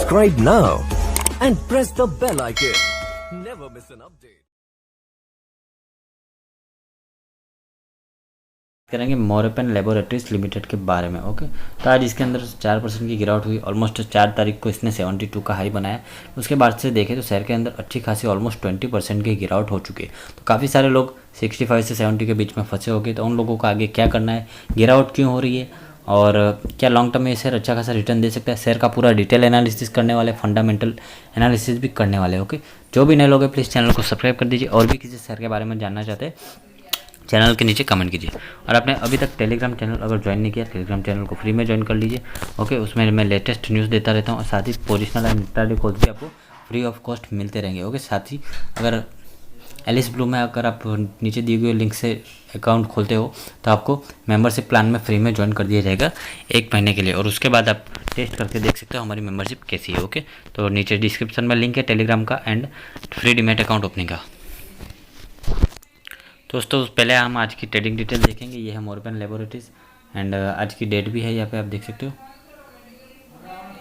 Subscribe now and press the bell icon. Never miss an update. करेंगे Morepen laboratories limited के बारे में। Okay, तो आज इसके अंदर 4% की गिरावट हुई। ऑलमोस्ट 4 तारीख को इसने 72 का हाई बनाया। उसके बाद से देखें तो शेयर के अंदर अच्छी खासी ऑलमोस्ट 20% की गिरावट हो चुकी है। तो काफ़ी सारे लोग 65 से 70 के बीच में फंसे हो गए। तो उन लोगों को आगे क्या करना है, गिरावट क्यों हो रही है और क्या लॉन्ग टर्म में शेयर अच्छा खासा रिटर्न दे सकता है, शेयर का पूरा डिटेल एनालिसिस करने वाले, फंडामेंटल एनालिसिस भी करने वाले। ओके, जो भी नए लोग हैं प्लीज़ चैनल को सब्सक्राइब कर दीजिए और भी किसी शेयर के बारे में जानना चाहते हैं चैनल के नीचे कमेंट कीजिए। और आपने अभी तक टेलीग्राम चैनल अगर ज्वाइन नहीं किया, टेलीग्राम चैनल को फ्री में ज्वाइन कर लीजिए। ओके, उसमें मैं लेटेस्ट न्यूज़ देता रहता हूँ और साथ ही पोजिशनल एंड इंट्राडे कोर्स भी आपको फ्री ऑफ कॉस्ट मिलते रहेंगे। ओके, साथ ही अगर एलिस ब्लू में अगर आप नीचे दिए हुए लिंक से अकाउंट खोलते हो तो आपको मेंबरशिप प्लान में फ्री में ज्वाइन कर दिया जाएगा 1 महीने के लिए और उसके बाद आप टेस्ट करके देख सकते हो हमारी मेंबरशिप कैसी है। ओके, तो नीचे डिस्क्रिप्शन में लिंक है टेलीग्राम का and free demat account opening का। दोस्तों पहले हम आज की ट्रेडिंग डिटेल देखेंगे। ये है मोरपेन लेबोरेटरीज एंड आज की डेट भी है यहाँ पे आप देख सकते हो।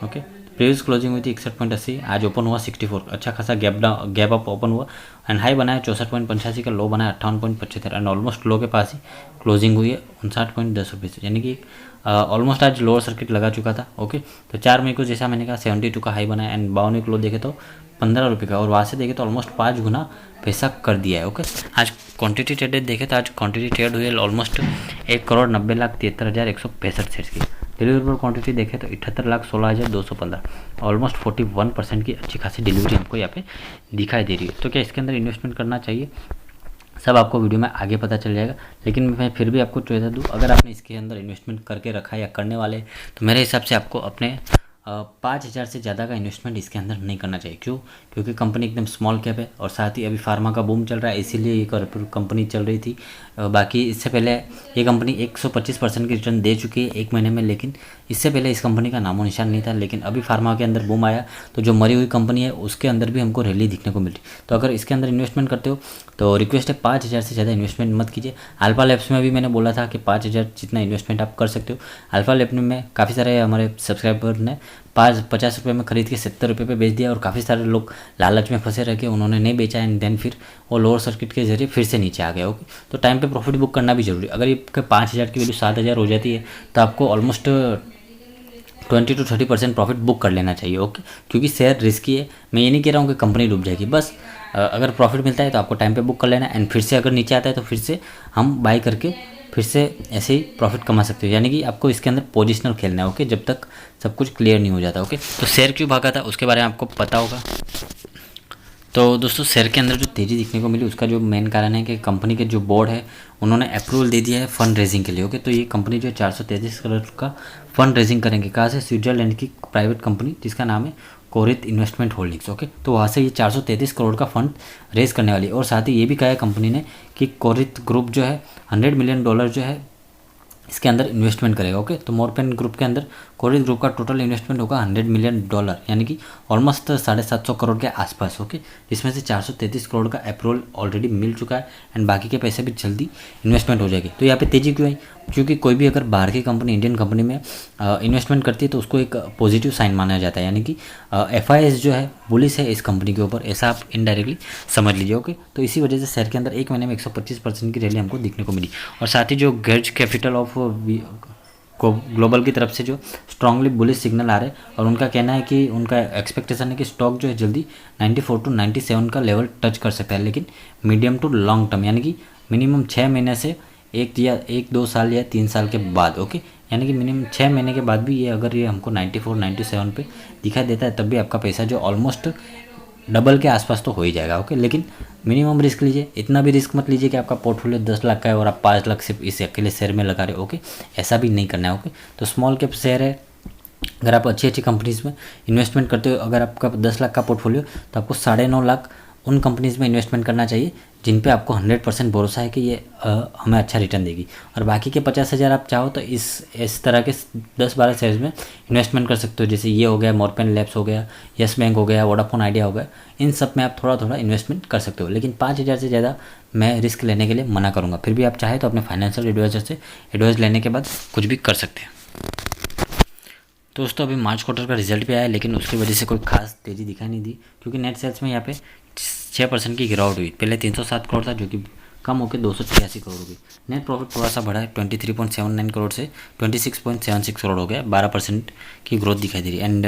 ओके, प्रीवियस क्लोजिंग हुई थी 61.80, आज ओपन हुआ 64, अच्छा खासा गैप अप ओपन हुआ एंड हाई बनाया 64.85 का, लो बनाया 58.75 एंड ऑलमोस्ट लो के पास ही क्लोजिंग हुई है 59.10 रुपये से, यानी कि ऑलमोस्ट आज लोअर सर्किट लगा चुका था। ओके, तो 4 मई को जैसा मैंने कहा 72 का हाई बनाया एंड 52 को लो देखे तो 15 रुपये का और वहाँ से देखे तो ऑलमोस्ट 5 गुना पैसा कर दिया है। ओके, आज क्वांटिटी ट्रेडेड देखे तो आज क्वांटिटी ट्रेड हुई है ऑलमोस्ट 1,90,73,165 शेयर की। डिलीवरेबल क्वांटिटी देखें तो 78,16,215, ऑलमोस्ट 41% की अच्छी खासी डिलीवरी हमको यहाँ पे दिखाई दे रही है। तो क्या इसके अंदर इन्वेस्टमेंट करना चाहिए, सब आपको वीडियो में आगे पता चल जाएगा, लेकिन मैं फिर भी आपको चॉइस दूँ, अगर आपने इसके अंदर इन्वेस्टमेंट करके रखा है या करने वाले तो मेरे हिसाब से आपको अपने 5,000 से ज़्यादा का इन्वेस्टमेंट इसके अंदर नहीं करना चाहिए। क्यों? क्योंकि कंपनी एकदम स्मॉल कैप है और साथ ही अभी फार्मा का बूम चल रहा है, इसीलिए ये कंपनी चल रही थी। बाकी इससे पहले ये कंपनी 125% की रिटर्न दे चुकी है 1 महीने में, लेकिन इससे पहले इस कंपनी का नामो निशान नहीं था। लेकिन अभी फार्मा के अंदर बूम आया तो जो मरी हुई कंपनी है उसके अंदर भी हमको रैली दिखने को मिली। तो अगर इसके अंदर इन्वेस्टमेंट करते हो तो रिक्वेस्ट है 5,000 से ज़्यादा इन्वेस्टमेंट मत कीजिए। अल्फा लैब्स में भी मैंने बोला था कि 5,000 जितना इन्वेस्टमेंट आप कर सकते हो। अल्फा लैब में काफ़ी सारे हमारे सब्सक्राइबर ने 50 रुपये में खरीद के 70 रुपये पे बेच दिया और काफ़ी सारे लोग लालच में फंसे रह के उन्होंने नहीं बेचा एंड देन फिर वो लोअर सर्किट के जरिए फिर से नीचे आ गया। ओके, तो टाइम पे प्रॉफिट बुक करना भी जरूरी। अगर ये 5,000 की वैल्यू 7,000 हो जाती है तो आपको ऑलमोस्ट 20 to 30% प्रॉफिट बुक कर लेना चाहिए। ओके, क्योंकि शेयर रिस्की है। मैं ये नहीं कह रहा हूँ कि कंपनी डूब जाएगी, बस अगर प्रॉफिट मिलता है तो आपको टाइम पे बुक कर लेना एंड फिर से अगर नीचे आता है तो फिर से हम बाय करके फिर से ऐसे ही प्रॉफिट कमा सकते हो। यानी कि आपको इसके अंदर पोजिशनल खेलना है। ओके, जब तक सब कुछ क्लियर नहीं हो जाता। ओके, तो शेयर क्यों भागा था उसके बारे में आपको पता होगा। तो दोस्तों शेयर के अंदर जो तेज़ी दिखने को मिली उसका जो मेन कारण है कि कंपनी के जो बोर्ड है उन्होंने अप्रूवल दे दिया है फंड रेजिंग के लिए। ओके, तो ये कंपनी जो 433 करोड़ का फंड रेजिंग करेंगे। कहाँ से? स्विट्जरलैंड की प्राइवेट कंपनी जिसका नाम है कोरित इन्वेस्टमेंट होल्डिंग्स। ओके, तो वहाँ से ये 433 करोड़ का फंड रेज करने वाली है और साथ ही ये भी कहा है कंपनी ने कि कोरित ग्रुप जो है $100 मिलियन जो है इसके अंदर इन्वेस्टमेंट करेगा। ओके, तो मोरपेन ग्रुप के अंदर कोरित ग्रुप का टोटल इन्वेस्टमेंट होगा $100 मिलियन, यानी कि ऑलमोस्ट 750 करोड़ के आसपास। ओके, जिसमें से 433 करोड़ का अप्रूवल ऑलरेडी मिल चुका है एंड बाकी के पैसे भी जल्दी इन्वेस्टमेंट हो जाएगी। तो यहाँ पे तेज़ी क्यों आई? क्योंकि कोई भी अगर बाहर की कंपनी इंडियन कंपनी में इन्वेस्टमेंट करती है तो उसको एक पॉजिटिव साइन माना जाता है, यानी कि FIS जो है बुलिश है इस कंपनी के ऊपर, ऐसा आप इनडायरेक्टली समझ लीजिए। ओके, तो इसी वजह से शेयर के अंदर 1 महीने में 125% की रैली हमको दिखने को मिली और साथ ही जो गर्ज कैपिटल ऑफ ग्लोबल की तरफ से जो स्ट्रांगली बुलिश सिग्नल आ रहे हैं और उनका कहना है कि उनका एक्सपेक्टेशन है कि स्टॉक जो है जल्दी 94 to 97 का लेवल टच कर सकता है, लेकिन मीडियम टू लॉन्ग टर्म, यानी कि मिनिमम 6 महीने से 1-2 साल या 3 साल के बाद। ओके, यानी कि मिनिमम 6 महीने के बाद भी ये अगर ये हमको 94-97 पे दिखाई देता है तब भी आपका पैसा जो ऑलमोस्ट डबल के आसपास तो हो ही जाएगा। ओके, लेकिन मिनिमम रिस्क लीजिए, इतना भी रिस्क मत लीजिए कि आपका पोर्टफोलियो 10 लाख का है और आप 5 लाख सिर्फ इस अकेले शेयर में लगा रहे हो। ओके, ऐसा भी नहीं करना है। ओके, तो स्मॉल कैप शेयर है, अगर आप अच्छी क्योंपनीज़ में इन्वेस्टमेंट करते हो, अगर आपका 10 लाख का पोर्टफोलियो तो आपको 9.5 लाख उन कंपनीज़ में इन्वेस्टमेंट करना चाहिए जिन पे आपको 100% भरोसा है कि ये हमें अच्छा रिटर्न देगी। और बाकी के 50,000 आप चाहो तो इस तरह के 10-12 शेयर्स में इन्वेस्टमेंट कर सकते हो। जैसे ये हो गया, मोरपेन लैब्स हो गया, यस बैंक हो गया, वोडाफोन आइडिया हो गया, इन सब में आप थोड़ा थोड़ा इन्वेस्टमेंट कर सकते हो। लेकिन 5,000 से ज़्यादा मैं रिस्क लेने के लिए मना करूँगा। फिर भी आप चाहे तो अपने फाइनेंशियल एडवाइज़र से एडवाइस लेने के बाद कुछ भी कर सकते हैं। तो दोस्तों अभी मार्च क्वार्टर का रिजल्ट भी आया, लेकिन उसकी वजह से कोई खास तेज़ी दिखाई नहीं दी, क्योंकि नेट सेल्स में यहाँ पे 6% की गिरावट हुई। पहले 307 करोड़ था, जो कि कम होकर 286 करोड़ हो गई। नेट प्रॉफिट थोड़ा सा बढ़ा है, 23.79 करोड़ से 26.76 करोड़ हो गया, 12% की ग्रोथ दिखाई दे रही है। एंड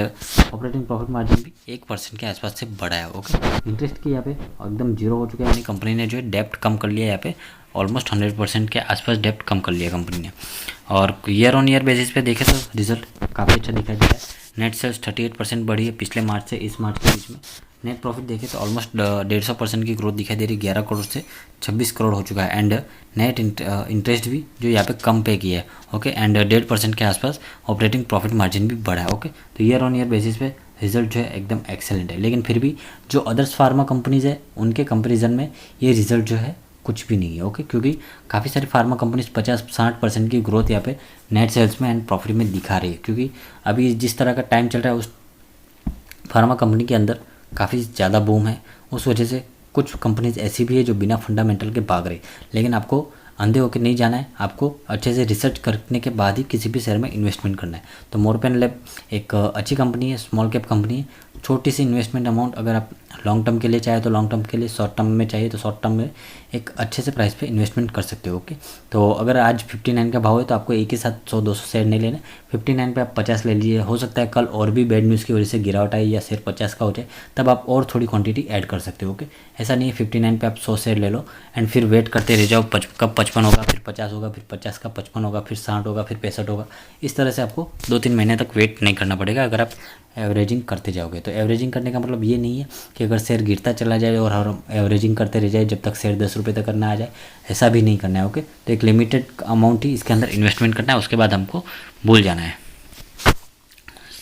ऑपरेटिंग प्रॉफिट मार्जिन भी 1% के आसपास से बढ़ा है। ओके, इंटरेस्ट की यहाँ पे एकदम जीरो हो चुका है, यानी कंपनी ने जो है डेप्ट कम कर लिया है। यहाँ पे ऑलमोस्ट 100% के आसपास डेप्ट कम कर लिया कंपनी ने। और ईयर ऑन ईयर बेसिस पे देखें तो रिजल्ट काफ़ी अच्छा दिखाई दे रहा है। नेट सेल्स 38% बढ़ी है पिछले मार्च से इस मार्च के बीच में। नेट प्रॉफिट देखें तो ऑलमोस्ट 150% की ग्रोथ दिखाई दे रही है, 11 करोड़ से 26 करोड़ हो चुका है। एंड नेट इंटरेस्ट भी जो यहाँ पे कम पे किया है। ओके, एंड 1.5% के आसपास ऑपरेटिंग प्रॉफिट मार्जिन भी बढ़ा है। ओके, तो ईयर ऑन ईयर बेसिस पे रिजल्ट जो है एकदम एक्सेलेंट है। लेकिन फिर भी जो अदर्स फार्मा कंपनीज है उनके कंपेरिजन में ये रिजल्ट जो है कुछ भी नहीं है। ओके, क्योंकि काफ़ी सारी फार्मा कंपनीज 50-60% की ग्रोथ यहाँ पे नेट सेल्स में एंड प्रॉफिट में दिखा रही है। क्योंकि अभी जिस तरह का टाइम चल रहा है उस फार्मा कंपनी के अंदर काफ़ी ज़्यादा बूम है। उस वजह से कुछ कंपनीज ऐसी भी है जो बिना फंडामेंटल के भाग रही। लेकिन आपको अंधे होकर नहीं जाना है, आपको अच्छे से रिसर्च करने के बाद ही किसी भी शेयर में इन्वेस्टमेंट करना है। तो मोरपेन लैब एक अच्छी कंपनी है, स्मॉल कैप कंपनी है। छोटी सी इन्वेस्टमेंट अमाउंट अगर आप लॉन्ग टर्म के लिए चाहे तो लॉन्ग टर्म के लिए, शॉर्ट टर्म में चाहिए तो शॉर्ट टर्म में एक अच्छे से प्राइस पे इन्वेस्टमेंट कर सकते हो। ओके, तो अगर आज 59 का भाव है तो आपको एक ही साथ 100-200 शेयर नहीं लेने, 59 पे आप 50 ले लीजिए। हो सकता है कल और भी बैड न्यूज़ की वजह से गिरावट आई या शेयर 50 का हो जाए, तब आप और थोड़ी क्वांटिटी ऐड कर सकते हो। ओके, ऐसा नहीं है 59 पे आप 100 शेयर ले लो एंड फिर वेट करते रह जाओ कब 55 होगा, फिर 50 होगा, फिर 50 का 55 होगा, फिर 60 होगा, फिर 65 होगा। इस तरह से आपको 2-3 महीने तक वेट नहीं करना पड़ेगा अगर आप एवरेजिंग करते जाओगे। तो एवरेजिंग करने का मतलब ये नहीं है कि अगर शेयर गिरता चला जाए और हर एवरेजिंग करते रह जाए जब तक शेयर 10 रुपये तक करना आ जाए, ऐसा भी नहीं करना है। ओके, तो एक लिमिटेड अमाउंट ही इसके अंदर इन्वेस्टमेंट करना है, उसके बाद हमको भूल जाना है।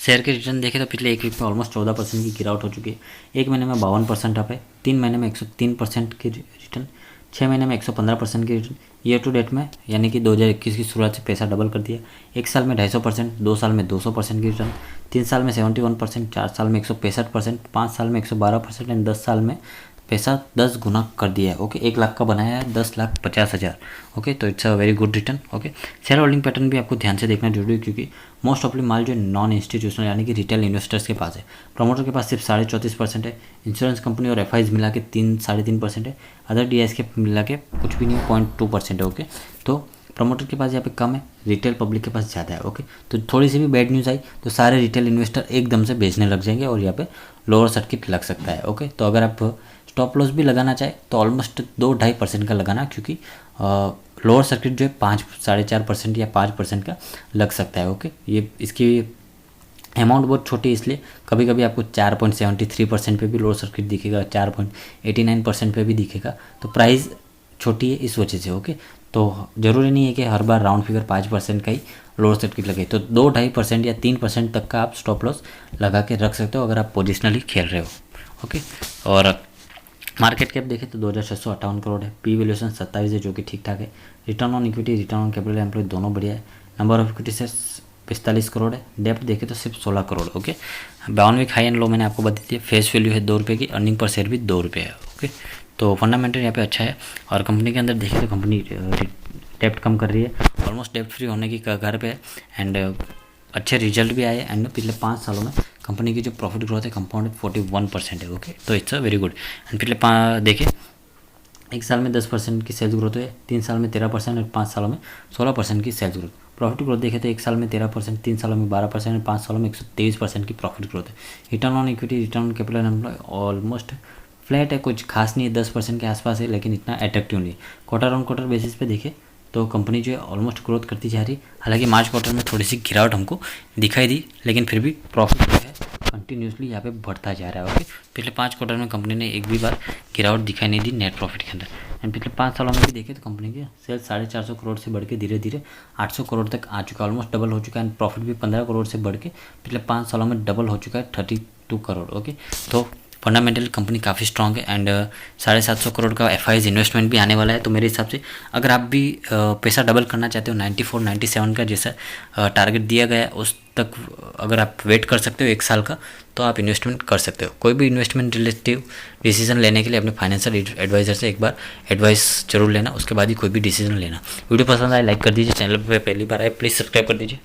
शेयर के रिटर्न देखें तो पिछले एक वीक में ऑलमोस्ट 14% की गिरावट हो चुकी है। एक महीने में 52% अप है, 3 महीने में 103% की रिटर्न, 6 महीने में 115% की रिटर्न। ईयर टू डेट में यानी कि 2021 की शुरुआत से पैसा डबल कर दिया। 1 साल में 250%, 2 साल में 200% की रिटर्न, 3 साल में 71%, 4 साल में 165%, 5 साल में 112% एंड 10 साल में पैसा 10 गुना कर दिया है। ओके, 1 लाख का बनाया है 10,50,000। ओके, तो it's a very good return. Okay, share holding pattern भी आपको ध्यान से देखना जरूरी है, क्योंकि मोस्ट ऑफली माल जो नॉन इंस्टीट्यूशनल यानी कि रिटेल इन्वेस्टर्स के पास है। प्रमोटर के पास सिर्फ 34.5% है। इंश्योरेंस कंपनी और एफआईज मिला के 3-3.5% है। अदर डीआईएस के मिला के कुछ भी नहीं, 0.2% है। ओके, तो प्रमोटर के पास यहाँ पे कम है, रिटेल पब्लिक के पास ज़्यादा है। ओके, तो थोड़ी सी भी बैड न्यूज़ आई तो सारे रिटेल इन्वेस्टर एकदम से बेचने लग जाएंगे और यहाँ पे लोअर सर्किट लग सकता है। ओके, तो अगर आप स्टॉप लॉस भी लगाना चाहे तो ऑलमोस्ट 2-2.5% का लगाना, क्योंकि लोअर सर्किट जो है 5-4.5% या 5% का लग सकता है। ओके, ये इसकी अमाउंट बहुत छोटी है, इसलिए कभी कभी आपको 4.73% पे भी लोअर सर्किट दिखेगा, 4.89% पे भी दिखेगा। तो प्राइस छोटी है इस वजह से। ओके, तो ज़रूरी नहीं है कि हर बार राउंड फिगर 5% का ही लोअर सर्किट लगे। तो 2-2.5% या 3% तक का आप स्टॉप लॉस लगा के रख सकते हो अगर आप पोजिशनली खेल रहे हो। ओके, और मार्केट कैप देखें तो 2,658 करोड़ है। पी वैल्यूएशन 27 है, जो कि ठीक ठाक है। Return on equity, return on capital employed दोनों बढ़िया है। Number of equity shares 45 crore है। डेप्थ देखें तो सिर्फ 16 करोड़। Okay, 52 week high and low मैंने आपको बता दी है। फेस वैल्यू है 2 रुपये की, अर्निंग पर शेयर भी 2 रुपये है। ओके, तो फंडामेंटल यहाँ पे अच्छा है। और कंपनी के अंदर देखें तो कंपनी डेप्ट कम कर रही है, ऑलमोस्ट डेप्ट फ्री होने की कगार पे है एंड अच्छे रिजल्ट भी आए। एंड पिछले 5 सालों में कंपनी की जो प्रॉफिट ग्रोथ है कंपाउंडेड 41% है। ओके, तो it's a very good. And पिछले देखें 1 साल में 10% की सेल्स ग्रोथ है, 3 साल में 13% और 5 सालों में 16% की सेल्स ग्रोथ। प्रॉफिट ग्रोथ देखें तो 1 साल में 13%, 3 सालों में 12% और 5 सालों में 123% की प्रॉफिट ग्रोथ है। Return on equity, return on capital employ almost flat है, कुछ खास नहीं है, 10% के आसपास है, लेकिन इतना अट्रैक्टिव नहीं। क्वार्टर ऑन क्वार्टर बेसिस पे देखें तो कंपनी जो है ऑलमोस्ट ग्रोथ करती जा रही है। हालांकि मार्च क्वार्टर में थोड़ी सी गिरावट हमको दिखाई दी, लेकिन फिर भी प्रॉफिट जो है कंटिन्यूसली यहाँ पे बढ़ता जा रहा है। ओके, पिछले 5 क्वार्टर में कंपनी ने एक भी बार गिरावट दिखाई नहीं दी नेट प्रॉफिट के अंदर। एंड पिछले 5 सालों में भी देखें तो कंपनी के सेल्स 450 करोड़ से बढ़ के धीरे धीरे 800 करोड़ तक आ चुका है, ऑलमोस्ट डबल हो चुका है। एंड प्रॉफिट भी 15 करोड़ से बढ़ के पिछले 5 सालों में डबल हो चुका है, 32 करोड़। ओके, तो फंडामेंटल कंपनी काफ़ी स्ट्रॉन्ग है। एंड 750 करोड़ का एफआईज इन्वेस्टमेंट भी आने वाला है। तो मेरे हिसाब से अगर आप भी पैसा डबल करना चाहते हो, 94-97 का जैसा टारगेट दिया गया है उस तक अगर आप वेट कर सकते हो 1 साल का, तो आप इन्वेस्टमेंट कर सकते हो। कोई भी इन्वेस्टमेंट रिलेटिव डिसीजन लेने के लिए अपने फाइनेंशियल एडवाइजर से एक बार एडवाइस जरूर लेना, उसके बाद ही कोई भी डिसीजन लेना। वीडियो पसंद आए लाइक कर दीजिए, चैनल पर पहली बार आए प्लीज़ सब्सक्राइब कर दीजिए।